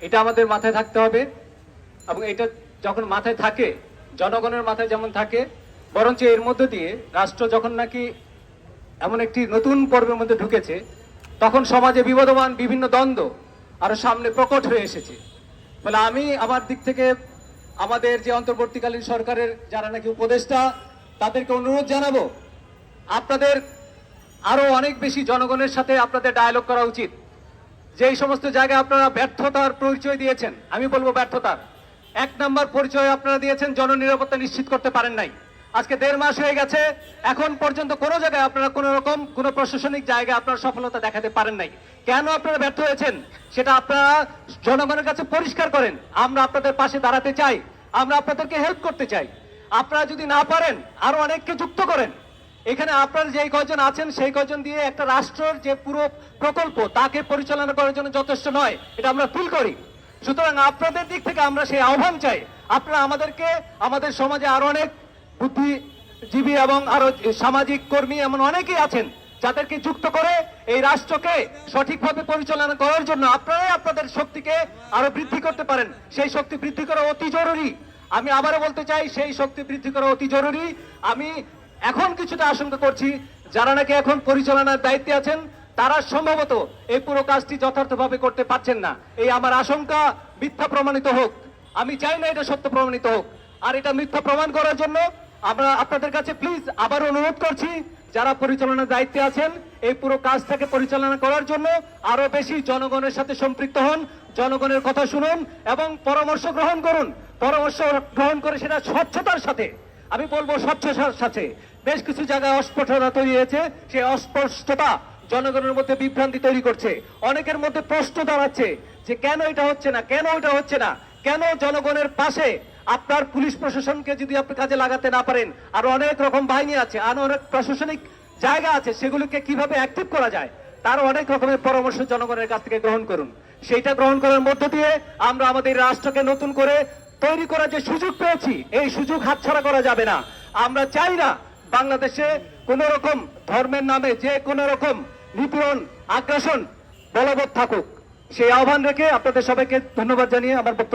এটা আমাদের মাথায় থাকতে হবে। এবং এটা যখন মাথায় থাকে, জনগণের মাথায় যেমন থাকে, বরঞ্চ এর মধ্য দিয়ে রাষ্ট্র যখন নাকি এমন একটি নতুন পর্বের মধ্যে ঢুকেছে, তখন সমাজে বিবদমান বিভিন্ন দ্বন্দ্ব আরো সামনে প্রকট হয়ে এসেছে। ফলে আমি আমার দিক থেকে আমাদের যে অন্তর্বর্তীকালীন সরকারের যারা নাকি উপদেষ্টা, তাদেরকে অনুরোধ জানাবো, আপনাদের আরো অনেক বেশি জনগণের সাথে আপনাদের ডায়ালগ করা উচিত। যেই সমস্ত জায়গায় আপনারা ব্যর্থতার পরিচয় দিয়েছেন, আমি বলবো ব্যর্থতার 1 নম্বর পরিচয় আপনারা দিয়েছেন, জননিরাপত্তা নিশ্চিত করতে পারেন নাই। আজকে 1.5 মাস হয়ে গেছে, এখন পর্যন্ত কোনো জায়গায় আপনারা কোনো রকম কোনো প্রশাসনিক জায়গায় আপনারা সফলতা দেখাতে পারেন নাই। কেন আপনারা ব্যর্থ হয়েছেন সেটা আপনারা জনগণের কাছে পরিষ্কার করেন। আমরা আপনাদের পাশে দাঁড়াতে চাই, আমরা আপনাদেরকে হেল্প করতে চাই। আপনারা যদি না পারেন আরো অনেককে যুক্ত করেন। এখানে আপনারা যেই কয়জন আছেন সেই কয়জন দিয়ে একটা রাষ্ট্রের যে পুরো প্রকল্প তাকে পরিচালনা করার জন্য যথেষ্ট নয়, এটা আমরা ফিল করি। সুতরাং আপনাদের দিক থেকে আমরা সেই আহ্বান চাই, আপনারা আমাদেরকে, আমাদের সমাজে আরো অনেক বুদ্ধিজীবী এবং আরো সামাজিক কর্মী এমন অনেকেই আছেন যাদেরকে যুক্ত করে এই রাষ্ট্রকে সঠিকভাবে পরিচালনা করার জন্য আপনারাই আপনাদের শক্তিকে আরো বৃদ্ধি করতে পারেন। সেই শক্তি বৃদ্ধি করা অতি জরুরি। আমি আবারও বলতে চাই, সেই শক্তি বৃদ্ধি করা অতি জরুরি। আমি এখন কিছুটা আশঙ্কা করছি, যারা নাকি এখন পরিচালনার দায়িত্বে আছেন তারা সম্ভবত এই পুরো কাজটি যথার্থভাবে করতে পারছেন না। এই আমার আশঙ্কা মিথ্যা প্রমাণিত হোক, আমি চাই না এটা সত্য প্রমাণিত হোক। আর এটা মিথ্যা প্রমাণ করার জন্য আমরা আপনাদের কাছে প্লিজ আবার অনুরোধ করছি, যারা পরিচালনার দায়িত্বে আছেন এই পুরো কাজটাকে পরিচালনা করার জন্য আরো বেশি জনগণের সাথে সম্পৃক্ত হন, জনগণের কথা শুনুন এবং পরামর্শ গ্রহণ করুন। পরামর্শ গ্রহণ করে সেটা স্বচ্ছতার সাথে, আমি বলবো স্বচ্ছতার সাথে। বেশ কিছু জায়গায় অস্পষ্টতা তৈরি হয়েছে, সেই অস্পষ্টতা জনগণের মধ্যে বিভ্রান্তি তৈরি করছে। অনেকের মধ্যে প্রশ্ন দাঁড়াচ্ছে যে কেন এটা হচ্ছে না, কেন এটা হচ্ছে না, কেন জনগণের পাশে আপনার পুলিশ প্রশাসনকে যদি আপনি কাজে লাগাতে না পারেন, আর অনেক রকম বাহিনী আছে, আর অনেক প্রশাসনিক জায়গা আছে, সেগুলোকে কিভাবে অ্যাক্টিভ করা যায় তার অনেক রকমের পরামর্শ জনগণের কাছ থেকে গ্রহণ করুন। সেইটা গ্রহণ করার মধ্য দিয়ে আমরা আমাদের রাষ্ট্রকে নতুন করে তৈরি করার যে সুযোগ পেয়েছি, এই সুযোগ হাতছাড়া করা যাবে না। আমরা চাই না বাংলাদেশে কোন রকম ধর্মের নামে যে কোন রকম নিপীড়ন, আগ্রাসন বলবৎ থাকুক। সেই আহ্বান রেখে আপনাদের সবাইকে ধন্যবাদ জানিয়ে আমার বক্তব্য